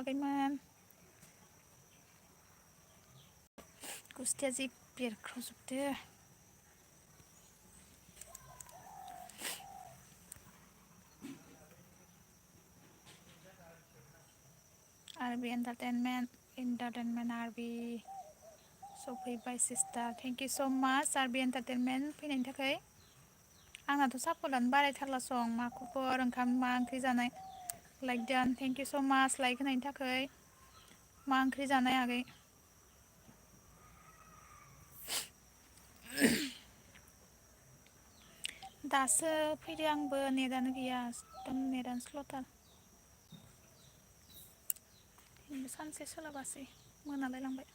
आगैमोन गुस्थिया जि बेरख्रजोबदो आरबि entertainment आरबि सफैबाय sister thank you so' माच आरबि entertainment फैनायनि थाखाय आंनाथ' सापर्टआनो बारायथारला सं मा खबर ओंखाम मा ओंख्रि जानाय like don thank you so' माच लाइक होनायनि थाखाय मा ओंख्रि जानाय आगै दासो फैदो आंबो नेटानो गैया एकदम नेटानो स्ल'थार सानसे सोलाबासै मोनालायलांबाय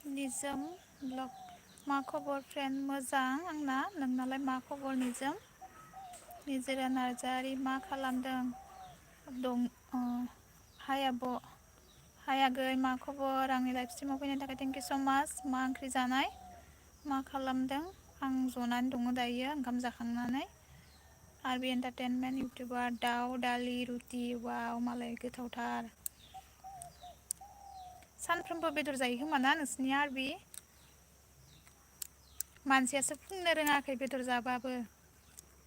निजोम ब्लग मा खबर फ्रेन्ड मोजां आंना नोंनालाय मा खबर निजोरा नार्जारि मा खालामदों दं हाय आब' हाय आगै मा खबर आंनि लाइफ स्ट्रिमाव फैनायनि थाखाय थेंक इउ स' माच मा ओंख्रि जानाय मा खालामदों आं जनानै दङ दायो ओंखाम जाखांनानै आरबि एन्टारटेनमेन्ट इउटुबार दाउ दालि रुटि वाव मालाय गोथावथार सानफ्रोमबो बेदर जायो खोमा ना नोंसिनि आरबि मानसियासो बुंनो रोङाखै बेदर जाबाबो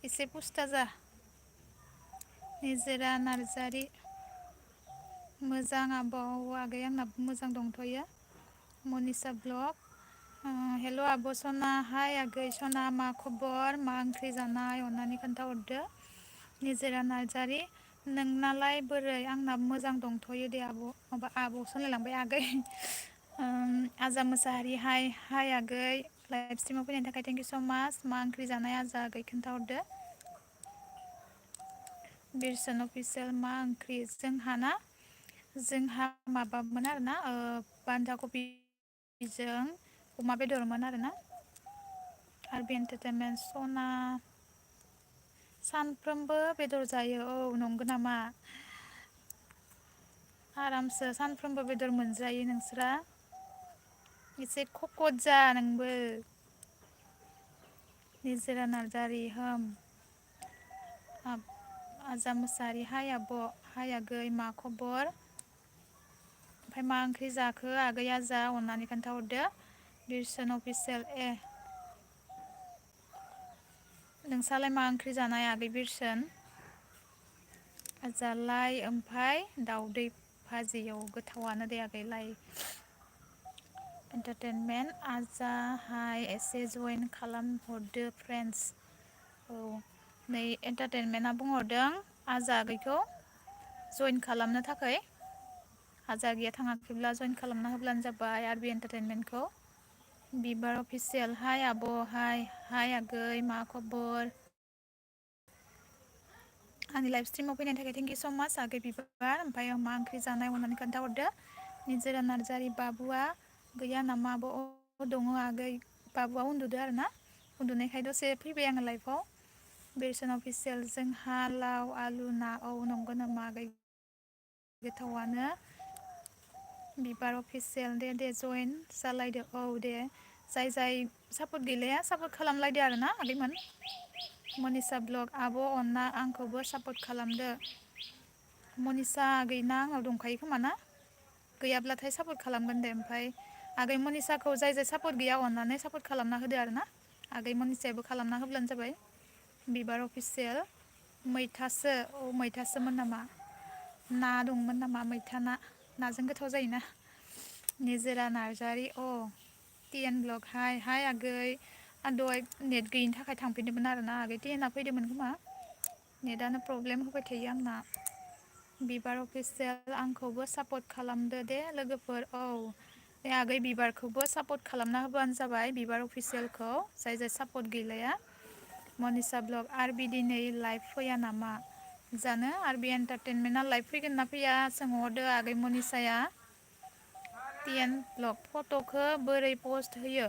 एसे पुस्था जा निजोरा नार्जारि मोजां आब' आगै आंनाबो मोजां दंथ'यो मनिसा ब्लग हेल' आब' सना हाय आगै सना मा खबर मा ओंख्रि जानाय अननानै खोन्थाहरदो निजोरा नार्जारि नोंनालाय बोरै आंना मोजां दंथ'यो दे आब' माबा आब'सो होनलायलांबाय आगै आजा मोसाहारि हाय आगै लाइभ स्ट्रिमाव फैनायनि थाखाय थेंक इउ स' माच मा ओंख्रि जानाय आजा आगै खोन्थाहरदो बिरसन अफिसियेल मा ओंख्रि जोंहा माबामोन आरोना बान्दा कबिजों अमा बेदरमोन आरोना आरबि एन्टारटेनमेन्ट सना सानफ्रोमबो बेदर जायो औ नंगौ नामा आरामसो सानफ्रोमबो बेदर मोनजायो नोंसोरा एसे खकद जा नोंबो निजोरा नार्जारि आजा मोसाहारि हाय आब' हाय आगै मा खबर ओमफ्राय मा ओंख्रि जाखो आगैया जा अननानै खोन्थाहरदो बिरसन अफिसियेल नोंसालाय मा ओंख्रि जानाय आगै बिरसन जालाय ओमफ्राय दाउदै भाजियाव गोथावानो दे आगै लाइ एन्टारटेनमेन्ट आजाहाय एसे जइन खालामहरदो फ्रेन्ड्स औ नै एन्टारटेनमेन्टआ बुंहरदों आजा आगैखौ जइन खालामनो थाखाय आजा आगैया थाङाखैब्ला जइन खालामना होब्लानो जाबाय आरबि एन्टारटेनमेन्टखौ बिबार अफिसियेल हाय आब' हाय आगै मा खबर आंनि लाइफ स्ट्रिमाव फैनायनि थाखाय थेंक इउ स' माच आगै बिबार ओमफ्राय मा ओंख्रि जानाय अननानै खोन्थाहरदो निजोरा नार्जारि बाबुआ गैया नामा आब' दङ आगै बाबुआ उन्दुदो आरोना उन्दुनायखाय दसे फैबाय आङो लाइफआव बिरसन अफिसियेल जोंहा लाव आलु ना औ नंगौ नामा आगै गोथावानो बिबार अफिसियेल दे जइन जालायदो औ दे जाय सापर्ट गैलाया सापर्ट खालामलायदो आरोना आगैमोन मनिसा ब्लग आब' अनना आंखौबो सापर्ट खालामदो मनिसा आगैना आंनाव दंखायो खोमा ना गैयाब्लाथाय सापर्ट खालामगोन दे ओमफ्राय आगै मनिसाखौ जाय सापर्ट गैया अननानै सापर्ट खालामना होदो आरोना आगै मनिसायाबो खालामना होब्लानो जाबाय बिबार अफिसियेल मैथासोमोन नामा ना दंमोन नामा मैथा नाजों गोथाव जायोना निजोरा नार्जारि टिएन ब्लग हाय आगै आं दहाय नेट गैयिनि थाखाय थांफिनदोंमोन आरोना आगै टिएनआ फैदोंमोन खोमा नेटानो प्रब्लेम होबाय थायो आंना बिबार अफिसियेल आंखौबो सापर्ट खालामदो दे लोगोफोर दे आगै बिबारखौबो सापर्ट खालामना होबानो जाबाय बिबार अफिसियेलखौ जाय सापर्ट गैलाया मनिसा ब्लग आरबि दिनै लाइभ फैया नामा जानो आरबि एन्टारटेनमेन्टआ लाइभ फैगोन ना फैया सोंहरदो आगै मनिसाया टिएन ब्लग फट'खौ बोरै पस्ट होयो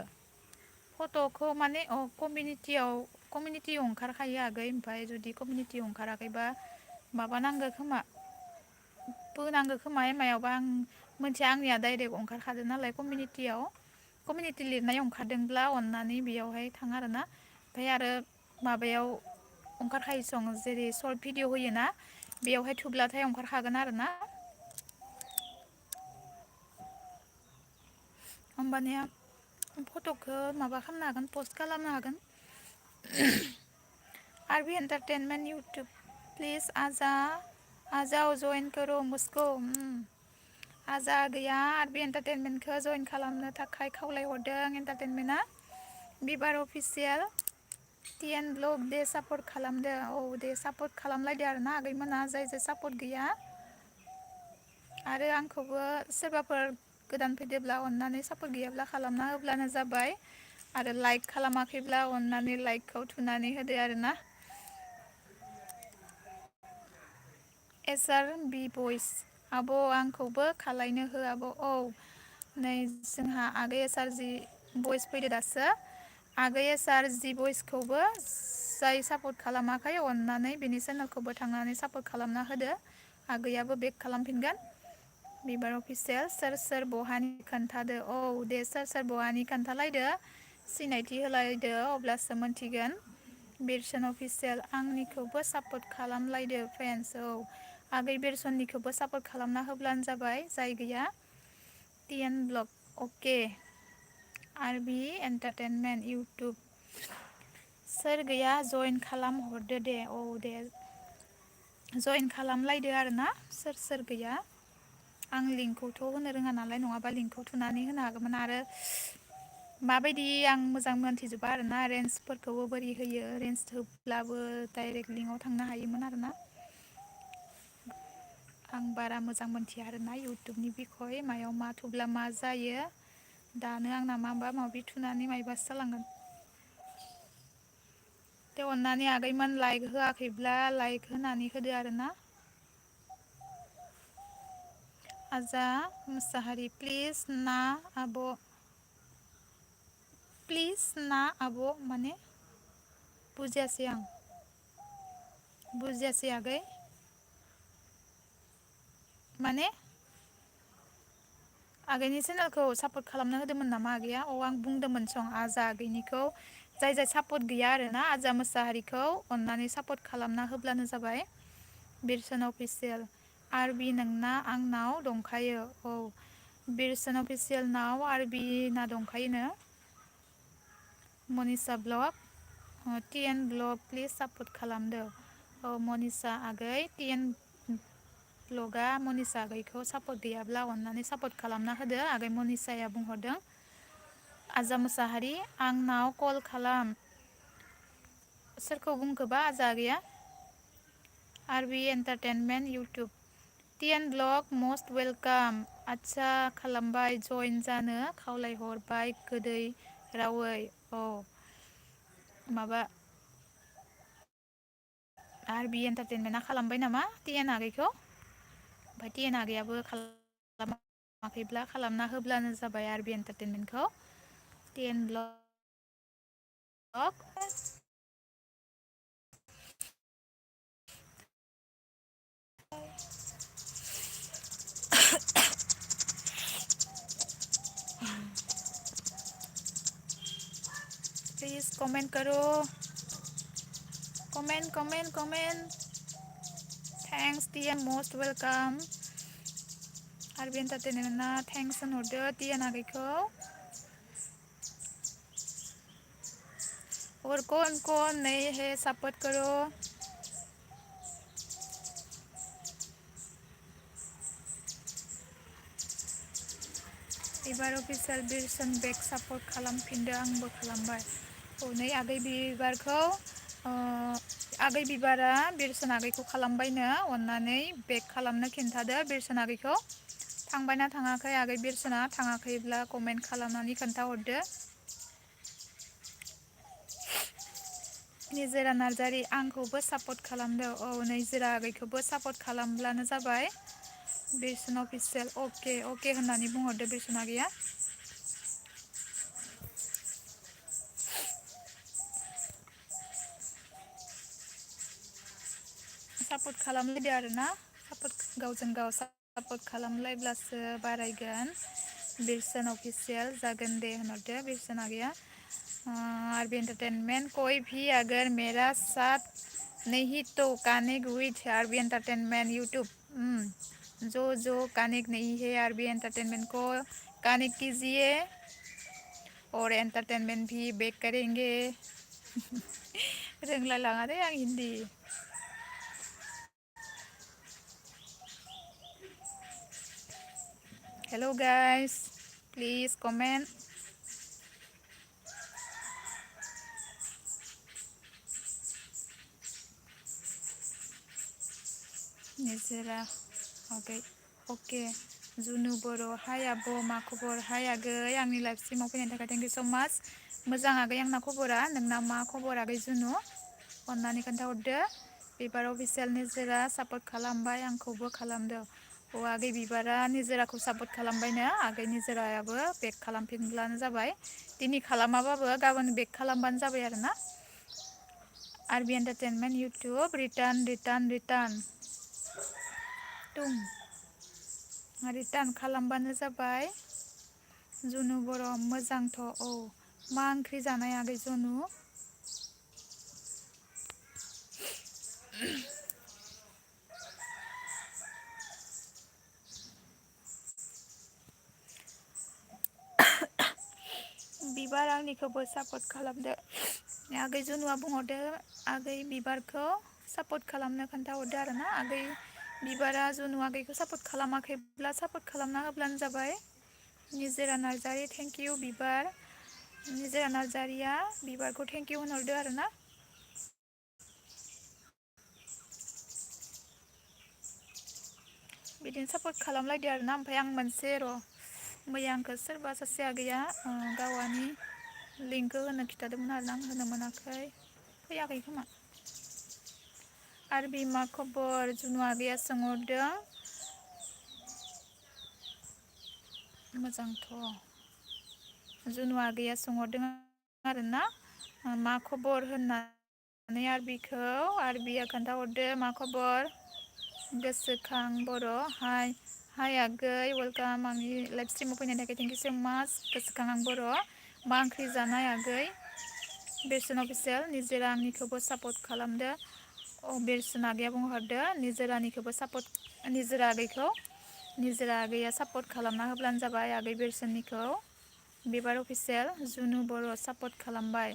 फट'खौ माने कमिउनिटियाव ओंखारखायो आगै ओमफ्राय जुदि कमिउनिटियाव ओंखाराखैबा माबानांगौ खोमा बोनांगौ खोमा एमायावबा आं मोनथिया आंनिया डाइरेक्ट ओंखारखादों नालाय कमिउनिटि लिरनाय ओंखारदोंब्ला अननानै बेयावहाय थां आरोना ओमफ्राय आरो माबायाव ओंखारखायो जेरै सर्ट भिडिअ होयोना बेयावहाय थुब्लाथाय ओंखारखागोन आरोना होमबानिया फट'खौ माबा खालामनो हागोन पस्ट खालामनो हागोन आरबी एंटरटेनमेंट यूट्यूब प्लीज़ आ जाओ जॉइन करो मुझको आजा गैया आरबी एंटरटेनमेंटखौ जइन खालामनो थाखाय खावलायहरदों एंटरटेनमेंटआ बिबार अफिसियेल टिएन ब्लग दे सापर्ट खालामदो औ दे सापर्ट खालामलायदो आरोना आगैमोना जाय जाय सापर्ट गैया आरो आंखौबो सोरबाफोर गोदान फैदोब्ला अननानै सापर्ट गैयाब्ला खालामना होब्लानो जाबाय आरो लाइक खालामाखैब्ला अननानै लाइकखौ थुनानै होदो आरोना एसार बि भइस आब' आंखौबो खालायनो हो आब' औ नै जोंहा आगै एसार जि भइस फैदो दासो आगै एसार जि भइसखौबो जाय सापर्ट खालामाखै अननानै बेनि चेनेलखौबो थांनानै सापर्ट खालामना होदो आगैयाबो बेक खालामफिनगोन बिबार अफिसियेल सोर सोर बहानि खोन्थादो औ दे सोर सोर बहानि खोन्थालायदो सिनायथि होलायदो अब्लासो मोनथिगोन बिरसन अफिसियेल आंनिखौबो सापर्ट खालामलायदो फ्रेन्ड्स औ आगै बिरसननिखौबो सापर्ट खालामना होब्लानो जाबाय जाय गैया टिएन ब्लग अके आरबी एंटरटेनमेंट यूट्यूब सोर गैया जइन खालाम हरदो दे औ दे जइन खालामलायदो आरोना सोर सोर गैया आं लिंकखौथ' होनो रोङा नालाय नङाबा लिंकखौ थुनानै होनो हागौमोन आरो माबायदि आं मोजां मोनथिजोबा आरोना रेन्जफोरखौबो बोरै होयो रेन्ज होब्लाबो डाइरेक्ट लिंकआव थांनो हायोमोन आरोना आं बारा मोजां मोनथिया आरोना इउटुबनि बिखय मायाव मा थुब्ला मा जायो दानो आंना माबा माबि थुनानै मायबासो जालांगोन दे अननानै आगैमोन लाइक होआखैब्ला लाइक होनानै होदो आरोना आजा मुसाहारि प्लिज ना आब' प्लिज ना आब' माने बुजियासै आं बुजियासै आगै माने आगैनि चेनेलखौ सापर्ट खालामना होदोंमोन नामा आगैया अ आं बुंदोंमोन सं आजा आगैनिखौ जाय जाय सापर्ट गैया आरोना आजा मोसाहारिखौ अननानै सापर्ट खालामना होब्लानो जाबाय बिरसन अफिसियेल आरबि नोंना आंनाव दंखायो औ बिरसन अफिसियेलनाव आरबि ना दंखायोनो मनिसा blog TN blog please support खालामदो औ मनिसा आगै टिएन ब्लगआ मनिसा आगैखौ सापर्ट गैयाब्ला अननानै सापर्ट खालामना होदो आगै मनिसाया बुंहरदों आजा मुसाहारि आंनाव कल खालाम सोरखौ बुंखोबा आजा आगैया RB entertainment YouTube TN blog must welcome आदसा खालामबाय जइन जानो खावलायहरबाय गोदै रावै औ माबा आरबि एन्टारटेनमेन्टआ खालामबाय नामा टिएन आगैखौ ओमफ्राय टिएन आगैयाबो खालामाखैब्ला खालामना होब्लानो जाबाय आरबि एन्टारटेनमेन्टखौ टिएन ब्लग प्लीज कमेंट करो comment thanks TN most welcome RB एन्टारटेनमेन्टआ थैंक्स होनहरदो टिएन आगैखौ और कौन कौन नए है सपोर्ट करो बिबार अफिसियेल बिरसन बेक सापर्ट खालामफिनदो आंबो खालामबाय औ नै आगै बिबारखौ आगै बिबारा बिरसन आगैखौ खालामबायनो अननानै बेक खालामनो खिन्थादो बिरसन आगैखौ थांबायना थाङाखै आगै बिरसना थाङाखैब्ला कमेन्ट खालामनानै खोन्थाहरदो निजोरा नार्जारि आंखौबो सापर्ट खालामदो औ निजोरा आगैखौबो सापर्ट खालामब्लानो जाबाय बिरसन अफिसियेल अके अके होननानै बुंहरदो बिरसन आगैया सापर्ट खालामलायदो आरोना सापर्ट गावजों गाव सापर्ट खालामलायब्लासो बारायगोन बिरसन अफिसियेल जागोन दे होनहरदो बिरसन आगैया आरबी एंटरटेनमेंट कोई भी अगर मेरा साथ नहीं तो कनेक्ट विथ आरबी एंटरटेनमेंट यूट्यूब जो कनेक्ट नहीं है आरबी एंटरटेनमेंट को गाने कीजिए और एंटरटेनमेंट भी बेक करेंगे रोंलाय लाङा दे आं Hindi hello guys please comment निजोरा ओके ओके जुनु बर' हाय आब' मा खबर हाय आगै आंनि लाइफ स्ट्रिमाव फैनायनि थाखाय थेंक इउ स' माच मोजां आगै आंना खबरा नोंना मा खबर आगै जुनु अननानै खोन्थाहरदो बिबार अफिसियेल निजोरा सापर्ट खालामबाय आंखौबो खालामदो अ आगै बिबारा निजोराखौ सापर्ट खालामबायनो आगै निजोरायाबो बेक खालामफिनब्लानो जाबाय दिनै खालामाबाबो गाबोन बेक खालामबानो जाबाय आरोना आरबि एन्टारटेनमेन्ट इउटुब रिटार्न रिटार्न खालामबानो जाबाय जुनु बर' मोजांथ' औ मा ओंख्रि जानाय आगै जुनु बिबार आंनिखौबो सापर्ट खालामदो आगै जुनुआ बुंहरदो आगै बिबारखौ सापर्ट खालामनो खोन्थाहरदो आरोना आगै बिबारा जुनु आगैखौ सापर्ट खालामाखैब्ला सापर्ट खालामना होब्लानो जाबाय निजोरा नार्जारि थेंक इउ बिबार निजोरा नार्जारिया बिबारखौ थेंक इउ होनहरदो आरोना बिदिनो सापर्ट खालामलायदो आरोना ओमफ्राय आं मोनसे र' मैया आंखौ सोरबा सासे आगैया गावानि लिंकखौ होनो खिथादोंमोन आरोना आं होनो मोनाखै फैयाखै खोमा आरबि मा खबर जुनु आगैया सोंहरदों मोजांथ' जुनु आगैया सोंहरदों आरोना मा खबर होननानै आरबिया खोन्थाहरदो मा खबर गोसोखां बर' हाय आगै वेलकाम आंनि लाइफ स्ट्रिमाव फैनायनि थाखाय थेंक इउ स' माच गोसोखां आं बर' मा ओंख्रि जानाय आगै बेरसन अफिसियेल निजोरा आंनिखौबो सापर्ट खालामदो बेरसन आगैया बुंहरदो निजोरानिखौबो सापर्ट निजोरा आगैया सापर्ट खालामना होब्लानो जाबाय आगै बेरसननिखौ बिबार अफिसियेल जुनु बर' सापर्ट खालामबाय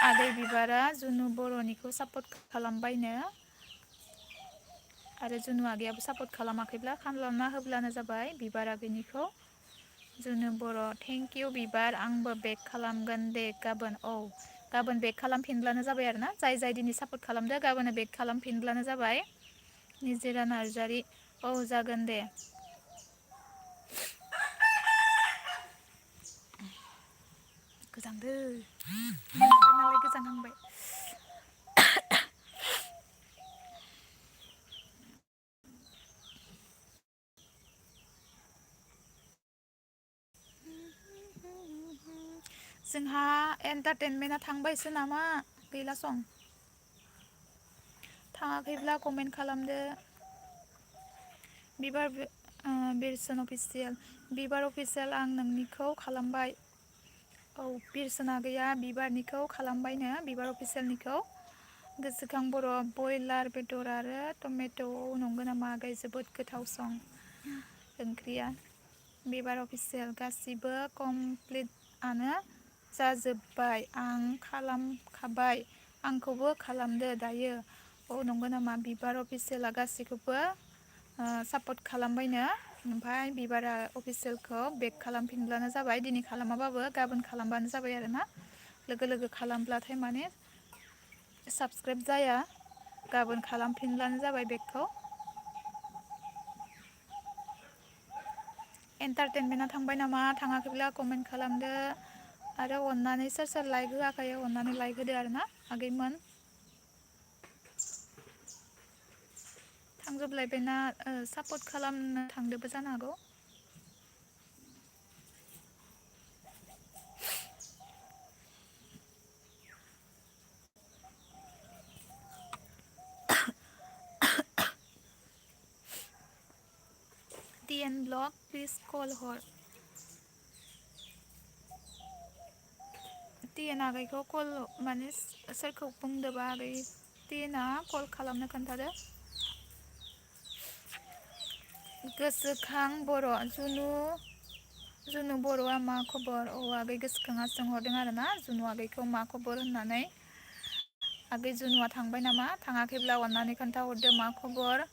आगै बिबारा जुनु बर'निखौ सापर्ट खालामबायनो आरो जुनु आगैयाबो सापर्ट खालामाखैब्ला खालामना होब्लानो जाबाय बिबार आगैनिखौ जुनु बर' थेंक इउ बिबार आंबो बेक खालामगोन दे गाबोन गाबोन बेक खालामफिनब्लानो जाबाय आरोना जाय दिनै सापर्ट खालामदो गाबोन बेक खालामफिनब्लानो जाबाय निजोरा नार्जारि जागोन दे गोजांदो नालाय गोजांहांबाय जोंहा एन्टारटेनमेन्टआ थांबायसो नामा गैला सं थाङाखैब्ला कमेन्ट खालामदो बिबार बिरसन अफिसियेल बिबार अफिसियेल आं नोंनिखौ खालामबाय बिरसन आगैया बिबारनिखौ खालामबायनो बिबार अफिसियेलनिखौ गोसोखां बर' बयलार बेदर आरो टमेट' नंगौ नामा आगै जोबोद गोथाव सं ओंख्रिया बिबार अफिसियेल गासिबो कमप्लिटआनो जाजोब्बाय आं खालामखाबाय आंखौबो खालामदो दायो नंगौ नामा बिबार अफिसियेला गासैखौबो सापर्ट खालामबायनो ओमफ्राय बिबारा अफिसियेलखौ बेक खालामफिनब्लानो जाबाय दिनै खालामाबाबो गाबोन खालामबानो जाबाय आरोना लोगो खालामब्लाथाय माने साबसक्राइब जाया गाबोन खालामफिनब्लानो जाबाय बेकखौ एन्टारटेनमेन्टआ थांबाय नामा थाङाखैब्ला कमेन्ट खालामदो आरो अननानै सोर लाइक होआखै अननानै लाइक होदो आरोना आगैमोन थांजोबलायबायना सापर्ट खालामनो थांदोबो जानो हागौ TN ब्लग प्लिज कल हर TN आगैखौ कल माने सोरखौ बुंदोबा आगै TNआ कल खालामनो खोन्थादो गोसोखां बर' जुनु जुनु बर'आ मा खबर? औ आगै गोसोखाङा सोंहरदों आरो ना जुनु आगैखौ मा खबर होननानै। आगै जुनुआ थांबाय नामा? थाङाखैब्ला अननानै खोन्थाहरदो मा खबर?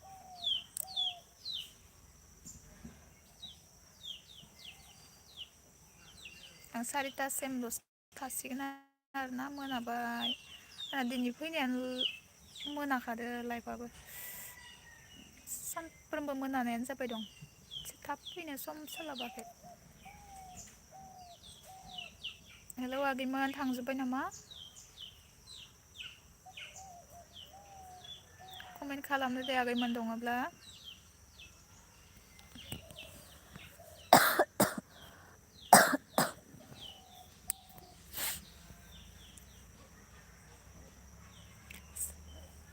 आं सारिथासिमल'सो थासिगोन आरोना मोनाबाय। दिनै फैनायानो मोनाखादो लाइफआबो। सानफ्रोमबो मोनानायानो जाबाय दं। थाब फैनो सम सोलाबाखै। हेलौ आगैमोन थांजोब्बाय नामा? कमेन्ट खालामदो दे आगैमोन दङब्ला।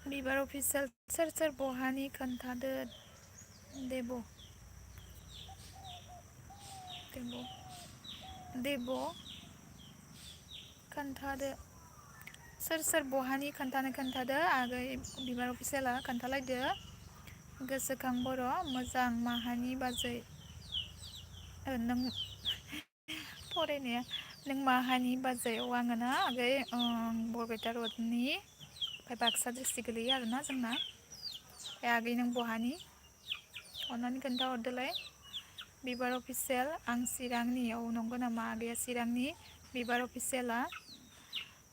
बिबार अफिसियेल सोर सोर बहानि खोन्थादो देब' देब' खोन्थादो सोर सोर बहानि खोन्थादो आगै बिबार अफिसियेला खोन्थालायदो। गोसोखां बर' मोजां माहानि बाजै नों फरायनाया नों माहानि बाजै औ आङो ना आगै बरपेटा रडनि ओमफ्राय बाक्सा डिस्ट्रिक्ट गोलैयो आरोना जोंना। आगै नों बहानि अननानै खोन्थाहरदोलाय। बिबार अफिसियेल आं चिरांनि औ नंगौ नामा आगैया चिरांनि बिबार अफिसियेला?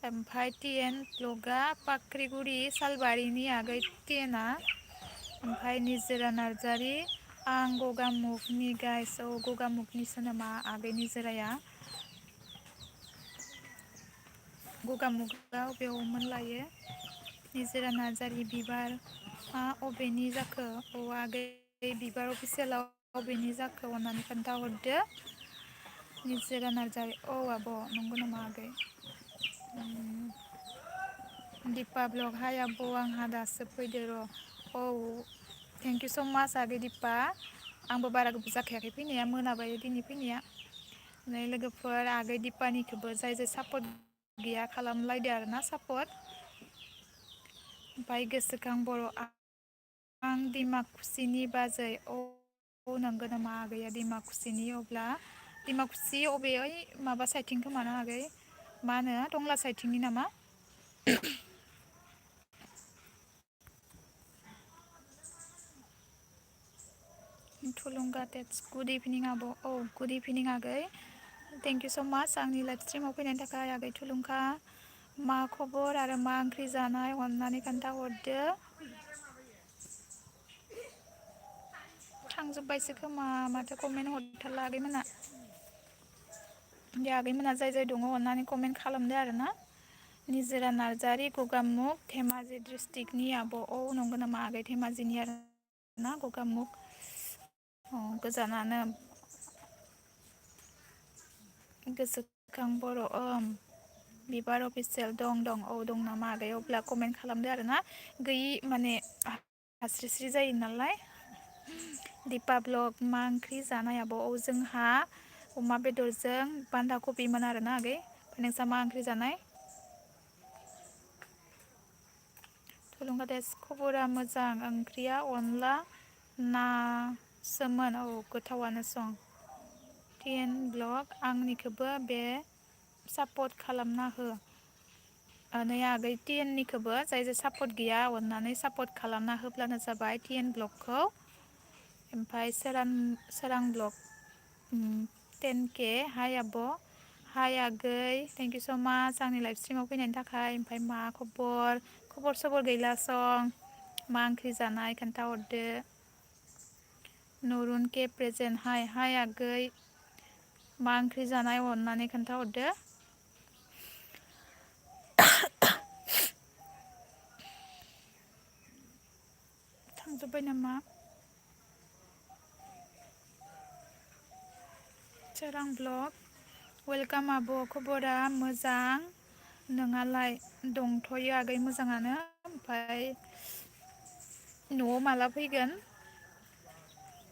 ओमफ्राय टि एन ब्लगआ पाख्रिगुरि सालबारिनि आगै टिएनआ। ओमफ्राय निजोरा नार्जारि आं गगामुगनि गाइस औ गगामुगनिसो नामा आगै निजोराया? गगामुगआव अबेयावमोन लायो? निजोरा नार्जारि बिबारा अबेनि जाखो? औ आगै बिबार अफिसियेलाव अबेनि जाखो अननानै खोन्थाहरदो। निजोरा नार्जारि औ आब' नंगौ नामा आगै? दिपा ब्लग हाय आब' आंहा दासो फैदो र'। औ थेंकिउ स' माच आगै दिपा। आंबो बारा गोबाव जाखायाखै फैनाया मोनाबाय दिनै फैनाया। नै लोगोफोर आगै दिपानिखौबो जाय जाय सापर्ट गैया खालामलायदो आरोना सापर्ट। ओमफ्राय गोसोखां बर' आं डिमाकुसिनि बाजै औ नंगौ नामा आगैया डिमाकुसिनि? अब्ला डिमाकुसि अबे ओइ माबा साइथिं खोमा ना आगै मा होनो टंला साइथिंनि नामा? थुलुंगा टेक्स गुड इभिनिं आब' औ गुड इभिनिं आगै। थेंकिउ स' माच आंनि लाइफ स्ट्रिमाव फैनायनि थाखाय आगै थुलुंगा। मा खबर आरो मा ओंख्रि जानाय अननानै खोन्थाहरदो। थांजोब्बायसो खोमा माथो कमेन्ट हरथारला आगैमोना। दे आगैमोना जाय जाय दङ अननानै कमेन्ट खालामदो आरो ना। निजोरा नार्जारि गगामुग धेमाजि डिस्ट्रिक्टनि आब' औ नंगौ नामा आगै धेमाजिनि आरो ना गगामुग गोजानानो। गोसोखां बर' बिबार अफिसियेल दं औ दं नामा आगै अब्ला कमेन्ट खालामदो आरो ना। गैयि माने हास्रिस्रि जायो नालाय। दिपा ब्लग मा ओंख्रि जानाय आब' औ जोंहा अमा बेदरजों बान्दा कबिमोन आरोना आगै। नोंसा मा ओंख्रि जानाय? थुलुंगा टेक्स खबरा मोजां ओंख्रिया अनला नासोमोन औ गोथावानो सं। टि एन ब्लग आंनिखौबो बे सापर्ट खालामना हो। नै आगै टि एन निखौबो जाय जाय सापर्ट गैया अननानै सापर्ट खालामना होब्लानो जाबाय टि एन ब्लगखौ। ओमफ्राय सोरां ब्लग 10K हाय आब' हाय आगै थेंकिउ स' माच आंनि लाइफ स्ट्रिमाव फैनायनि थाखाय। ओमफ्राय मा खबर सबर गैला सं मा ओंख्रि जानाय खोन्थाहरदो। नरुन के प्रेजेन्ट हाय आगै मा ओंख्रि जानाय अननानै खोन्थाहरदो। थांजोब्बाय नामा? सोरां ब्लग वेलकाम आब' खबरा मोजां नोंहालाय? दंथ'यो आगै मोजाङानो। ओमफ्राय न'आव माला फैगोन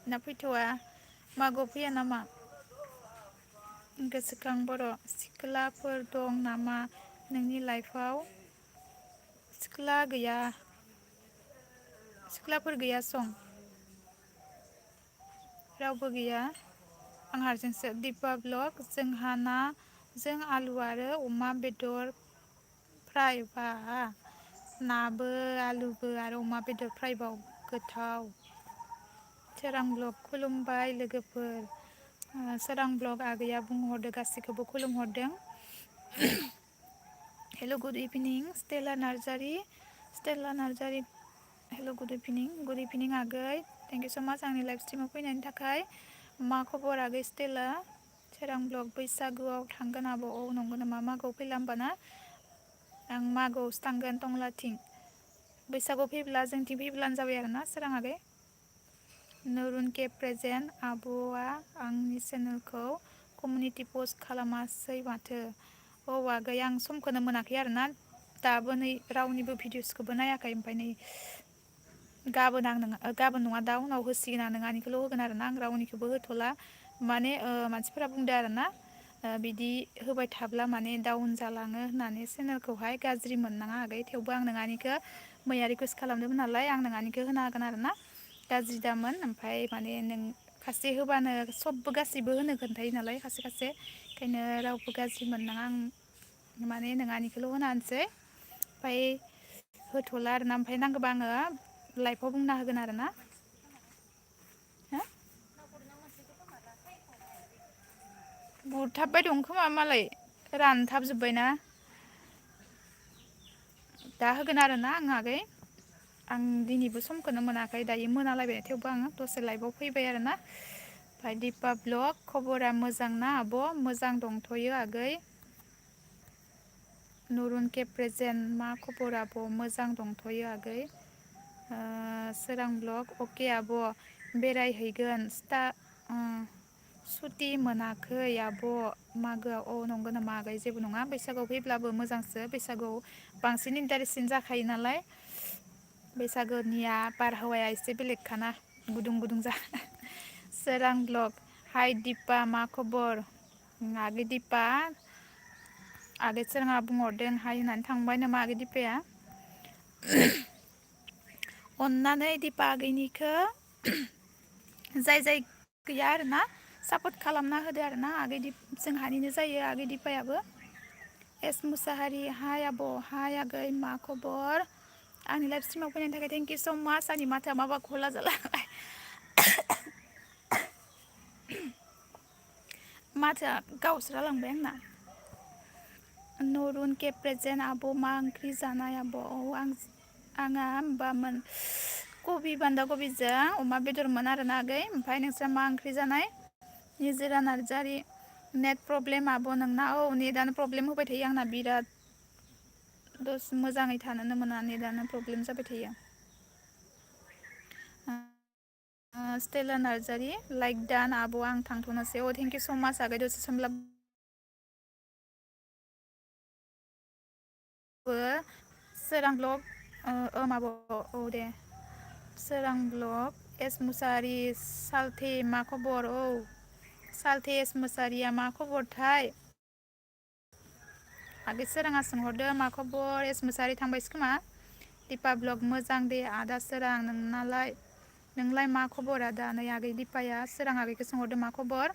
ना फैथ'वा मागोआव फैया नामा? गोसोखां बर' सिख्लाफोर दं नामा नोंनि लाइफआव? सिख्ला गैया सिख्लाफोर गैया सं रावबो गैया। आं हारसिंसो दिपा ब्लग जोंहा ना जों आलु आरो अमा बेदर फ्राय बा नाबो आलुबो आरो अमा बेदर फ्रायबाव गोथाव। सोरां ब्लग खुलुमबाय लोगोफोर सोरां ब्लग आगैया बुंहरदो गासैखौबो खुलुमहरदों। हेल' गुड इभिनिं स्टेला नार्जारि हेल' गुड इभिनिं आगै थेंक इउ स' माच आंनि लाइभ स्ट्रिमाव फैनायनि थाखाय। मा खबर आगै स्टेला? सोरां ब्लग बैसागुआव थांगोन आब' औ नंगौ नामा मागोआव फैला होमबाना? आं मागोआवसो थांगोन टंलाथिं बैसागुआव फैब्ला जोंथिं फैब्लानो जाबाय आरोना सोरां आगै। नरुन के प्रेजेन्ट आब'आ आंनि चेनेलखौ कमिउनिटि पस्ट खालामासै माथो? औ आगै आं समखौनो मोनाखै आरोना दाबो नै रावनिबो भिडिअसखौबो नायाखै ओमफ्राय नै गाबोन नङा दा उनाव होसिगोन आं नोंहानिखौल' होगोन आरोना आं रावनिखौबो होथ'ला। माने मानसिफोरा बुंदो आरोना बिदि होबाय थाब्ला माने डाउन जालाङो होननानै चेनेलखौहाय गाज्रि मोननाङा आगै थेवबो आं नोंहानिखौ मैया रिकुवेस्ट खालामदोंमोन नालाय आं नोंहानिखौ होना होगोन आरोना गाज्रि दामोन ओमफ्राय माने नों खायसे होबानो सबबो गासैबो होनो खोन्थायो नालाय खायसे ओंखायनो रावबो गाज्रि मोननाङा आं माने नोंहानिखौल' होना होनसै ओमफ्राय होथ'ला आरोना ओमफ्राय नांगौबा आङो लाइभआव बुंना होगोन आरोना। हो बुरथाबबाय दं खोमा मालाय रानथाबजोब्बायना। दा होगोन आरोना आं आगै आं दिनैबो समखौनो मोनाखै दायो मोनालायबाय थेवबो आङो दसे लाइफआव फैबाय आरोना। ओमफ्राय दिपा ब्लग खबरा मोजां ना आब'? मोजां दंथ'यो आगै। नरुन के प्रेजेन्ट मा खबर आब' मोजां दंथ'यो आगै। सोरां ब्लग अके आब' बेरायहैगोन सुटि मोनाखै आब' मागोआव औ नंगौ नामा आगै जेबो नङा बैसागोआव फैब्लाबो मोजांसो बैसागुआव बांसिन इन्टारेस्टसिन जाखायो नालाय बैसागोनिया बारहावाया एसे बेलेगखाना गुदुं गुदुं जा सोरां ब्लग हाइ दिपा मा खबर आगै दिपा आगै सोराङा बुंहरदों हाय होननानै थांबाय नामा आगै दिपाया? अननानै दिपा आगैनिखौ जाय गैया आरोना सापर्ट खालामना होदो आरोना आगै जोंहानिनो जायो आगै दिपायाबो। एस मुसाहारि हाय आब' हाय आगै मा खबर? आंनि लाइफ स्ट्रिमाव फैनायनि थाखाय थेंक इउ स' माच आंनि माथोआ माबा गला जाला माथोआ गावस्रा लांबाय आंना। नरुन के प्रेजेन्ट आब' मा ओंख्रि जानाय आब' औ आंहा होमबामोन कबि बान्दा कबिजों अमा बेदरमोन आरोना आगै ओमफ्राय नोंस्रा मा ओंख्रि जानाय? निजोरा नार्जारि नेट प्रब्लेम आब' नोंना औ नेटआनो प्रब्लेम होबाय थायो आंना बिराद मोजाङै थानोनो मोना नेटानो प्रब्लेम जाबाय थायो। स्टेला नार्जारि लाइक दान आब' आं थांथ'नोसै अ थेंक इउ स' माच आगै दसे समब्ला सोरां ब्लग माब औ दे सोरां ब्लग एस मुसाहारि सालथे मा खबर? औ सालथे एस मुसाहारिया मा खबरथाय? आगै सोराङा सोंहरदो मा खबर एस मुसाहारि थांबायसो खोमा? दिपा ब्लग मोजां दे आदा सोरां नोंलाय मा खबर आदा? नै आगै दिपाया सोरां आगैखौ सोंहरदो मा खबर?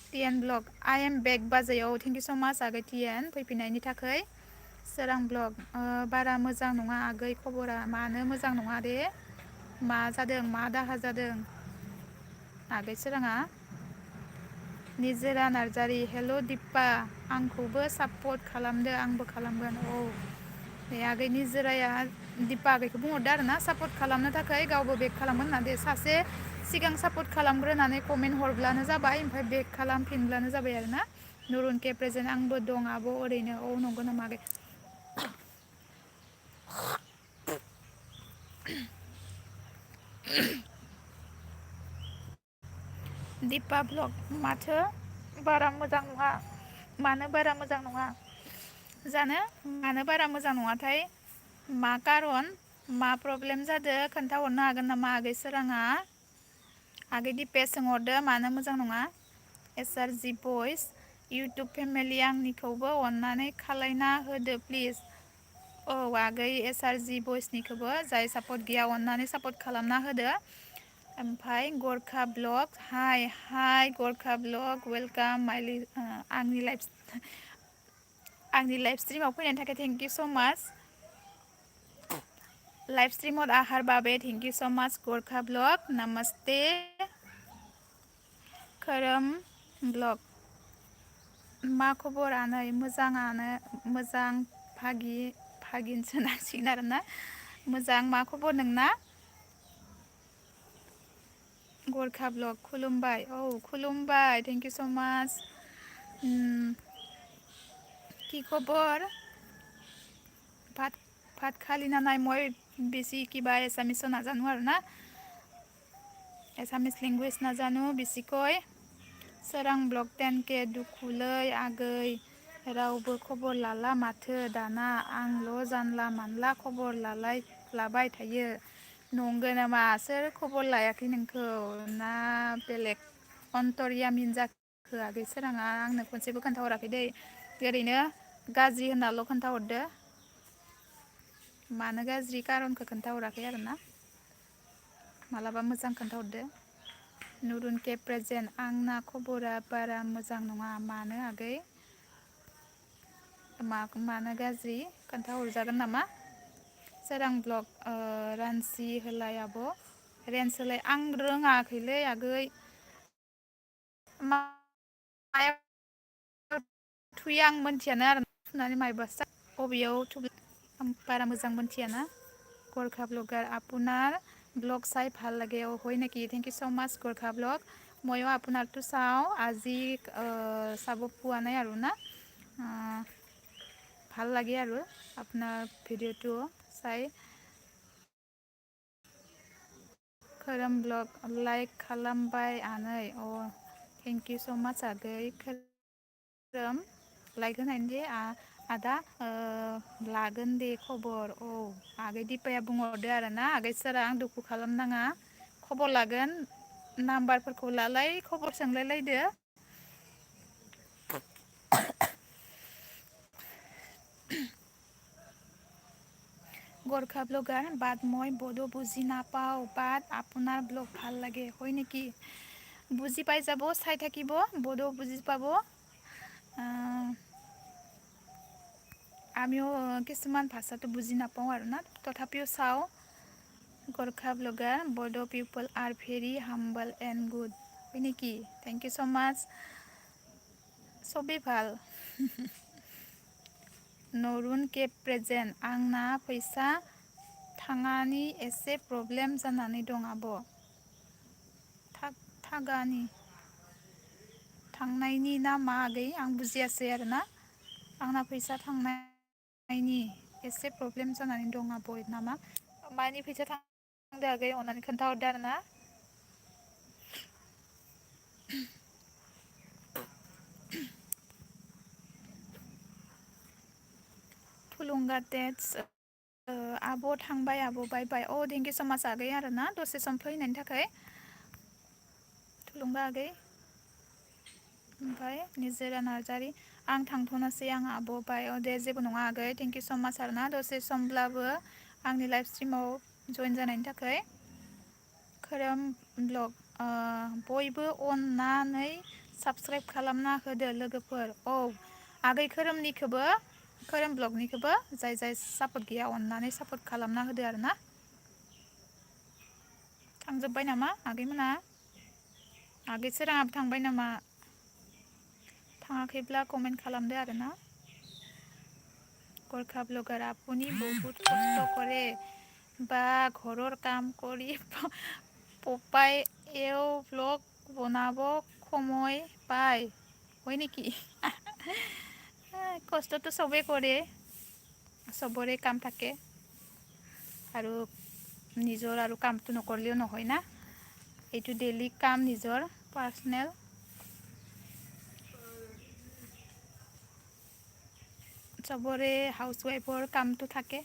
T N blog I am back बाजैयाव थेंक इउ स' माच आगै टि एन फैफिननायनि थाखाय। सोरां ब्लग बारा मोजां नङा आगै खबरा मानो मोजां नङा दे? मा जादों मा दाहा जादों आगै सोराङा? निजोरा नार्जारि हेल' दिपा आंखौबो सापर्ट खालामदो आंबो खालामगोन औ बे आगै निजोराया दिपा आगैखौ बुंहरदो आरोना सापर्ट खालामनो थाखाय गावबो बेक खालामगोन होननानै सासे सिगां सापर्ट खालामग्रोनानै कमेन्ट हरब्लानो जाबाय ओमफ्राय बेक खालामफिनब्लानो जाबाय आरोना। नरुन के प्रेजेन्ट आंबो दं आब' ओरैनो औ नंगौ नामा आगै? दिपा ब्लग माथो बारा मोजां नङा मानो बारा मोजां नङा जानो मानो बारा मोजां नङाथाय मा कारन मा प्रब्लेम जादों खोन्थाहरनो हागोन नामा आगै सोराङा? आगै दिपाया सोंहरदो मानो मोजां नङा? एस आर जि भइस इउटुब फेमिलि आंनिखौबो अननानै खालायना होदो प्लिज। औ आगै एस आर जि भइसनिखौबो जाय सापर्ट गैया अननानै सापर्ट खालामना होदो। ओमफाय गरखा ब्लग हाय हाय गरखा ब्लग वेलकाम आंनि लाइफ स्ट्रिमाव फैनायनि थाखाय थेंक इउ स' माच लाइफ स्ट्रिमाव आहार बाबे थेंक इउ स' माच गरखा ब्लग नामास्ते खोरोम ब्लग मा खबर आनै मोजां भागिनसो होनांसिगोन आरोना मोजां मा खबर नोंना गरखा ब्लग खुलुमबाय औ खुलुमबाय थेंक इउ स' माच কি খবৰ ভাত খালি না নাই মই বেছি কিবা এছামিছো নাজানো আৰু না एसामिस लेंगुवेज नाजानो बिसिखय सोरां ब्लक टेनके दुखुलै आगै रावबो खबर लाला माथो दाना आंल' जानला मानला खबर लाबाय थायो नंगौ नामा सोर खबर लायाखै नोंखौ ना बेलेग अन्तरियामिन जाखो आगै सोराङा आंनो खनसेबो खोन्थाहराखै दै ओरैनो गाज्रि होननाल' खोन्थाहरदो मानो गाज्रि कारनखौ खोन्थाहराखै आरोना मालाबा मोजां खोन्थाहरदो नुरुन के प्रेजेन्ट आंना खबरा बारा मोजां नङा मानो आगै मानो गाज्रि खोन्थाहरजागोन नामा सोरां ब्लग रानसि होलाय आब' रेन्स होलाय आं रोङाखैलै आगै मायाव थुयो आं मोनथियानो आरो थुनानै मायबासो आं बारा मोजां मोनथियाना गरखा ब्लगार আপোনাৰ ব্লগ চাই ভাল লাগে হয় নেকি thank you so' much গৰখা blog ময়ো আপোনাৰটো চাওঁ আজি চাব পোৱা নাই আৰু না ভাল লাগে আৰু আপোনাৰ ভিডিঅ'টো চাই खोरोम ब्लग लाइक खालामबाय आनै थेंक इउ स' माच आगै खोरोम लाइक होनायनि दे आदा लागोन दे खबर आगै दिपाया बुंहरदो आरोना आगै सोरां दुखु खालामनाङा खबर लागोन नाम्बारफोरखौ लालाय खबर सोंलायलायदो গৰখা ব্লগাৰ বাট মই বড়ো বুজি নাপাওঁ বাট আপোনাৰ ব্লগ ভাল লাগে হয় নেকি বুজি পাই যাব চাই থাকিব বড়ো বুজি পাব আমিও কিছুমান ভাষাটো বুজি নাপাওঁ আৰু না তথাপিও চাওঁ গৰখা ব্লগাৰ বড়ো people R very humble and good হয় নেকি থেংক ইউ ছ' মাচ চবেই ভাল नरुन के प्रेजेन्ट आंना फैसा थाङानि एसे प्रब्लेम जानानै दं आब' थांनायनि ना मा आगै आं बुजियासै आरोना आंना फैसा थांनायनि एसे प्रब्लेम जानानै दं आब' नामा मानि फैसा थांदो आगै अननानै खोन्थाहरदो आरोना थुलुंगा टेक्स आब' थांबाय आब' बाय बाय थेंक इउ स' माच आगै आरोना दसे सम फैनायनि थाखाय थुलुंगा आगै ओमफ्राय निजोरा नार्जारि आं थांथ'नोसै आं आब' बाय दे जेबो नङा आगै थेंक इउ स' माच आरोना दसे समब्लाबो आंनि लाइफ स्ट्रिमाव जइन जानायनि थाखाय खोरोम ब्लग बयबो अननानै साबस्क्राइब खालामना होदो लोगोफोर आगै खोरोम ब्लगनिखौबो जाय सापर्ट गैया अननानै सापर्ट खालामना होदो आरोना थांजोब्बाय नामा आगैमोना आगै सोराङाबो थांबाय नामा थाङाखैब्ला कमेन्ट खालामदो आरोना গৰখা ব্লগাৰ আপুনি বহুত কষ্ট কৰে বা ঘৰৰ কাম কৰি পপাই ব্লগ বনাব সময় পায় হয় নেকি কষ্টটো চবেই কৰে চবৰে কাম থাকে আৰু নিজৰ আৰু কামটো নকৰিলেও নহয় না এইটো ডেইলি কাম নিজৰ পাৰ্চনেল চবৰে হাউচৱাইফৰ কামটো থাকে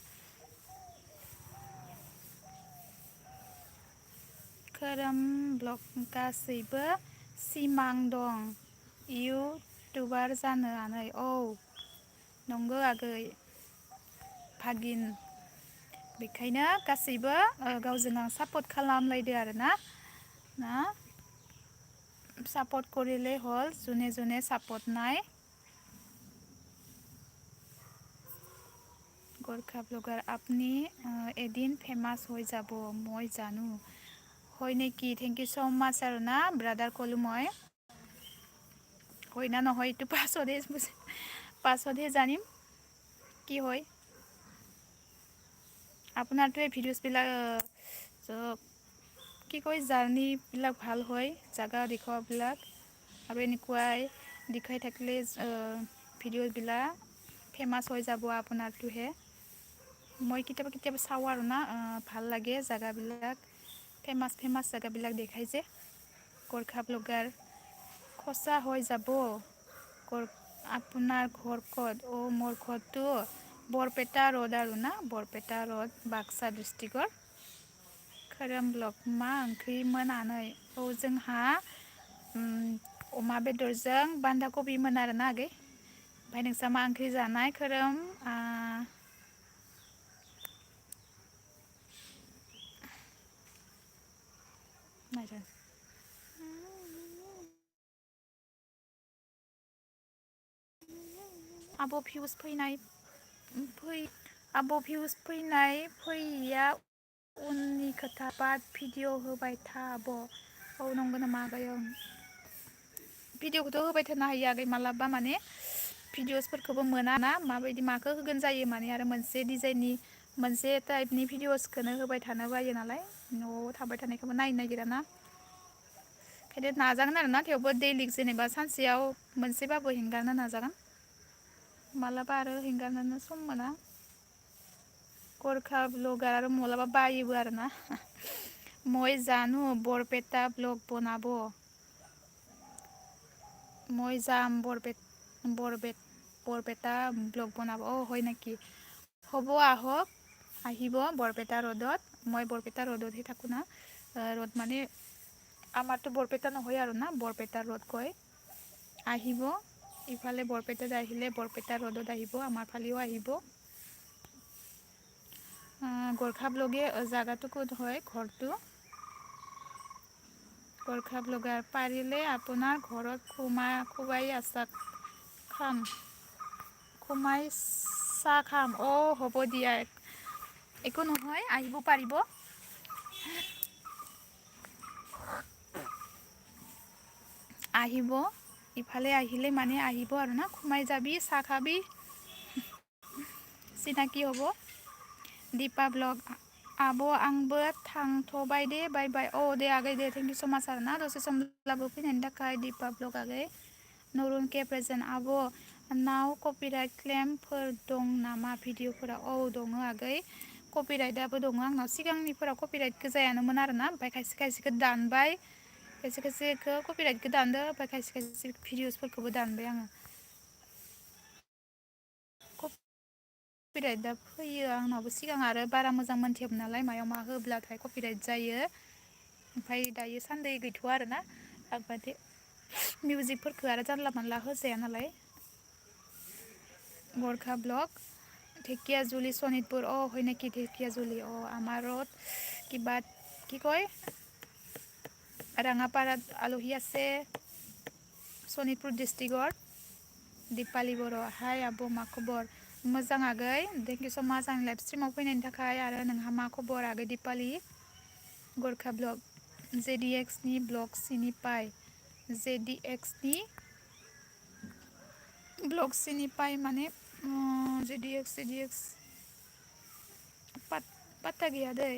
खोरोम ब्लग गासैबो सिमां दं इउटुबार जानो आनै नंगौ आगै भागिन बेखायनो गासैबो गावजों गाव सापर्ट खालामलायदो आरोना না সাপোর্ট কৰিলেই হ'ল যোনে যোনে সাপোর্ট নাই গোৰ্খা ব্লগাৰ আপুনি এদিন ফেমাস হৈ যাব মই জানো হয় নেকি থেংক ইউ সো মাচ আৰু না ব্ৰাদাৰ ক'লো মই হয় না নহয় এইটো পাছতহে জানিম কি হয় আপোনাৰতো এই ভিডিঅ'ছবিলাক কি কয় জাৰ্নিবিলাক ভাল হয় জাগা দেখুৱাবিলাক আৰু এনেকুৱাই দেখাই থাকিলে ভিডিঅ'বিলাক ফেমাস হৈ যাব আপোনাৰটোহে মই কেতিয়াবা চাওঁ আৰু না ভাল লাগে জাগাবিলাক ফেমাস জাগাবিলাক দেখাই যে গোৰ্খা ব্লগাৰ সঁচা হৈ যাব আপোনাৰ ঘৰ ক'ত মোৰ ঘৰটো বৰপেটা ৰ'ড আৰু না বৰপেটা ৰ'ড বাক্सा डिस्ट्रिक्टৰ खोरोम ब्लग मा ओंख्रिमोन आनै जोंहा अमा बेदरजों बान्दा कबिमोन आरोना आगै ओमफ्राय नोंसा मा ओंख्रि जानाय खोरोम आब' भिउस फैनाय फैया उननि खोथा बाट भिडिअ होबाय था आब' औ नंगौ नामा आगै भिडिअखौथ' होबाय थानो हायो आगै मालाबा माने भिडिअसफोरखौबो मोना ना माबायदि माखौ होगोन जायो माने आरो मोनसे डिजाइननि मोनसे टाइपनि भिडिअसखौनो होबाय थानो बायो नालाय न'आव थाबाय थानायखौबो नायनो नागिरा ना ओंखायनो नाजागोन आरो ना थेवबो दैलिक जेनेबा सानसेयाव मोनसेबाबो हेंगारनो नाजागोन मालाबा आरो हेंगारनोनो सम मोना गोर्खा ब्लगार आरो मालाबा बायोबो आरो ना মই জানো বৰপেটা ব্লগ বনাব মই যাম বৰপেটা ব্লগ বনাব হয় নেকি হ'ব আহক আহিব বৰপেটা ৰ'ডত মই বৰপেটা ৰ'ডতহে থাকোঁ না ৰ'ড মানে আমাৰতো বৰপেটা নহয় আৰু না বৰপেটা ৰ'ড কয় আহিব ইফালে বৰপেটাত আহিলে বৰপেটা ৰ'ডত আহিব আমাৰ ফালেও আহিব গোৰ্খা ব্লগে জাগাটো ক'ত হয় ঘৰটো গোৰ্খা ব্লগাৰ পাৰিলে আপোনাৰ ঘৰত সোমাই চাহ খাম হ'ব দিয়া একো নহয় আহিব পাৰিব আহিব ইফালে আহিলে মানে আহিব আৰু না সোমাই যাবি চাহ খাবি চিনাকি হ'ব दीपा ब्लग आब' आंबो थांथ'बाय दे बाय बाय दे आगै दे थेंक इउ स' माच आरो ना दसे समब्लाबो फैनायनि थाखाय दीपा ब्लग आगै नरुन के प्रेजेन्ट आब' नाव कपिराइट क्लेमफोर दं नामा भिडिअफोराव दङ आगै कपिराइटआबो दङ आंनाव सिगांनिफोराव कपिराइट गोजायानोमोन आरो ना ओमफ्राय खायसे खायसेखौ दानबाय खायसे खायसेखौ कपिराइटखौ दानदो ओमफ्राय खायसे खायसे भिडिअसफोरखौबो दानबाय आङो कपिराइट दा फैयो आंनावबो सिगां आरो बारा मोजां मोनथियामोन नालाय मायाव मा होब्लाथाय कपिराइट जायो ओमफ्राय दायो सान्दै गैथ'आ आरो ना आगबाथि मिउजिकफोरखौ आरो जानला मानला होजाया नालाय गोर्खा ब्लग ঢেকীয়াজুলি শোণিতপুৰ হয় নেকি ঢেকীয়াজুলি আমাৰত কিবা কি কয় ৰাঙাপাৰাত আলহী আছে শোণিতপুৰ ডিষ্ট্ৰিক্টৰ दीपाली बर' हाय आब' मा खबर मोजां आगै थेंक इउ स' माच आंनि लाइभ स्ट्रिमाव फैनायनि थाखाय आरो नोंहा मा खबर आगै दीपाली गोर्खा ब्लग जेडिएक्सनि ब्लग सिनिपाय जेडिएक्सनि ब्लग सिनिपाय माने जेडिएक्स पात्ता गैया दै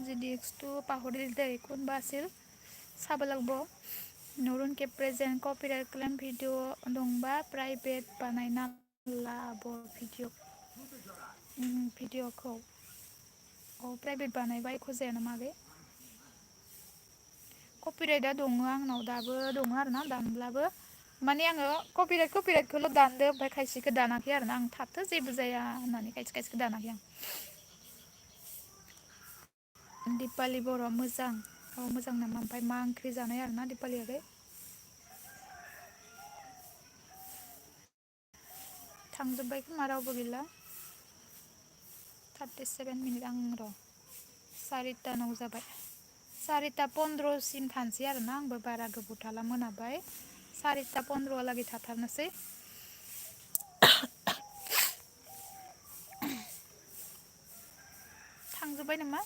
जेडिएक्सটো पाहरिल दै कोनबा আছিল চাব লাগিব नरुन के प्रेजेन्ट कपिराइट क्लेम भिडिअ दंबा प्राइभेट बानायना लाब भिडिअखौ प्राइभेट बानायबा एख' जाया नामा आगै कपिराइटआ दङ आंनाव दाबो दङ आरोना दानब्लाबो माने आङो कपिराइटखौल' दानदो ओमफ्राय खायसेखौ दानाखै आरोना आं थाथो जेबो जाया होननानै खायसेखौ दानाखै आं दीपाली बर' मोजां मोजां नामा ओमफ्राय मा ओंख्रि जानाय आरोना दीपाली आगै थांजोब्बाय खोमा रावबो गैला 37 मिनिट आं र' 4:09 जाबाय 4:15 थानोसै आरोना आंबो बारा गोबाव थाला मोनाबाय 4:15 लागै थाथारनोसै थांजोब्बाय नामा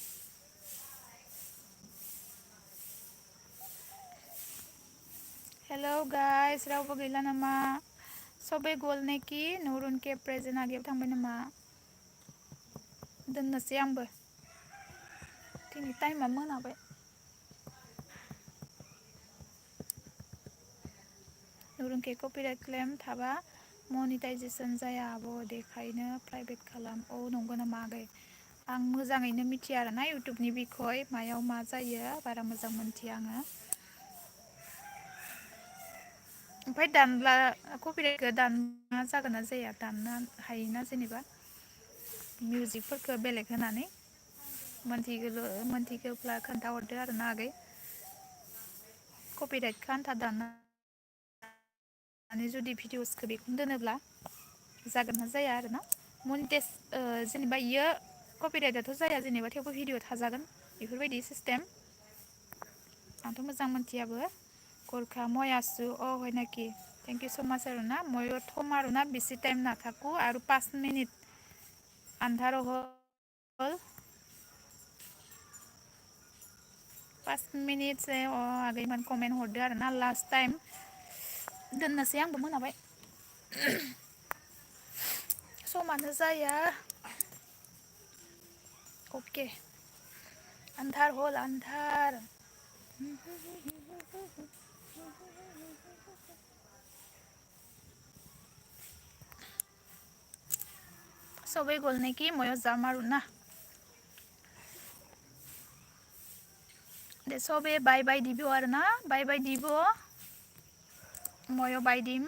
हेलौ गाइस रावबो गैला नामा सबे गलने कि नरुन के प्रेजेन्ट आगेयाव थांबाय नामा दोननोसै आंबो दिनै टाइमा मोनाबाय नरुन के कपिराइट क्लेम थाबा मनिटाइजेसन जाया आब' देखायनो प्राइभेट खालाम औ नंगौ नामा आगै आं मोजाङैनो मिथिया आरोना इउटुबनि बिखय मायाव मा जायो बारा मोजां मोनथिया आङो ओमफ्राय दानब्ला कपिराइटखौ दानना जागोन ना जाया दाननो हायोना जेनेबा मिउजिकफोरखौ बेलेग होनानै मोनथिगौब्ला खोन्थाहरदो आरोना आगै कपिराइटखौ आन्था दाननानै जुदि भिडिअसखौ बेखौनो दोनोब्ला जागोन ना जाया आरोना मनिटाइज जेनेबा इयो कपिराइटआथ' जाया जेनेबा थेवबो भिडिअ थाजागोन बेफोरबायदि सिस्टेम आंथ' मोजां मोनथियाबो गरखा মই আছো হয় নাকি থেংক ইউ সো মাচ আৰু না ময়ো থ'ম আৰু না বেছি টাইম নাথাকোঁ আৰু 5 মিনিট আন্ধাৰ হ'ল 5 मिनिटसो आगैमोन कमेन्ट हरदो आरो ना लास्ट टाइम दोननोसै आंबो मोनाबाय समानो जाया अके आन्धार हल आन्धार সবেই গ'ল নেকি ময়ো যাম আৰু না দে সবে বাই বাই দিব আৰু না বাই বাই দিব ময়ো বাই দিম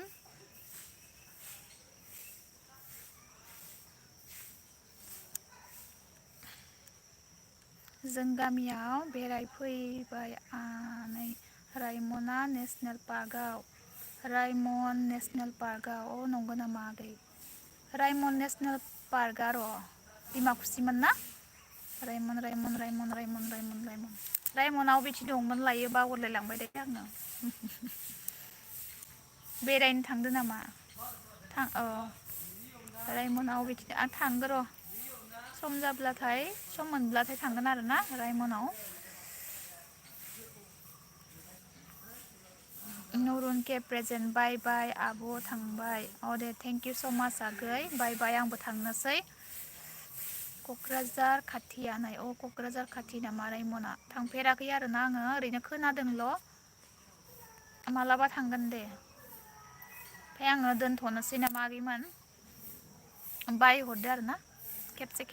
जों गामियाव बेरायफैबाय आनै रायमना नेसनेल पार्कआव रायमन नेसनेल पार्कआव नंगौ नामा आगै रायमन नेसनेल पार्कआ र' डिमाकुसिमोन ना रायमनाव बेथि दंमोन लायो बावगारलायलांबाय दे आङो बेरायनो थांदो नामा थां रायमनाव बेथि आं थांगोन र' सम जाब्लाथाय सम मोनब्लाथाय थांगोन आरो ना रायमनाव नरुन के प्रेजेन्ट बाय बाय आब' थांबाय दे थेंक इउ स' माच आगै बाय बाय आंबो थांनोसै क'क्राझार खाथियानाय क'क्राझार खाथि नामा रायमना थांफेराखै आरो ना आङो ओरैनो खोनादोंल' मालाबा थांगोन दे ओमफ्राय आङो दोनथ'नोसै नामा आगैमोन बाय हरदो आरो ना खेबसे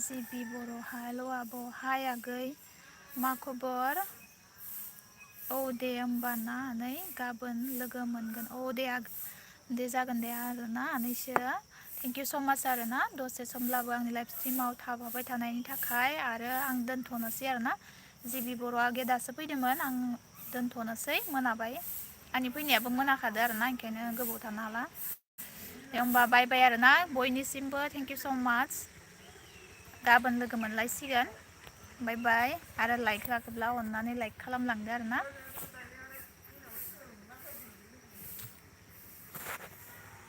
जिबि बर' हेल' आब' हाय आगै मा खबर दे होमबा ना आनै गाबोन लोगो मोनगोन दे जागोन दे आरो ना आनैसो थेंक इउ स' माच आरो ना दसे समब्लाबो आंनि लाइभ स्ट्रिमाव थाफाबाय थानायनि थाखाय आरो आं दोनथ'नोसै आरो ना जिबि बर' आगै दासो फैदोंमोन आं दोनथ'नोसै मोनाबाय आंनि फैनायाबो मोनाखादो आरो ना ओंखायनो गोबाव थानो हाला दे होमबा बाय बाय आरो ना बयनिसिमबो थेंक इउ स' माच गाबोन लोगो मोनलायसिगोन बाय बाय आरो लाइक होआखैब्ला अननानै लाइक खालामलांदो आरो ना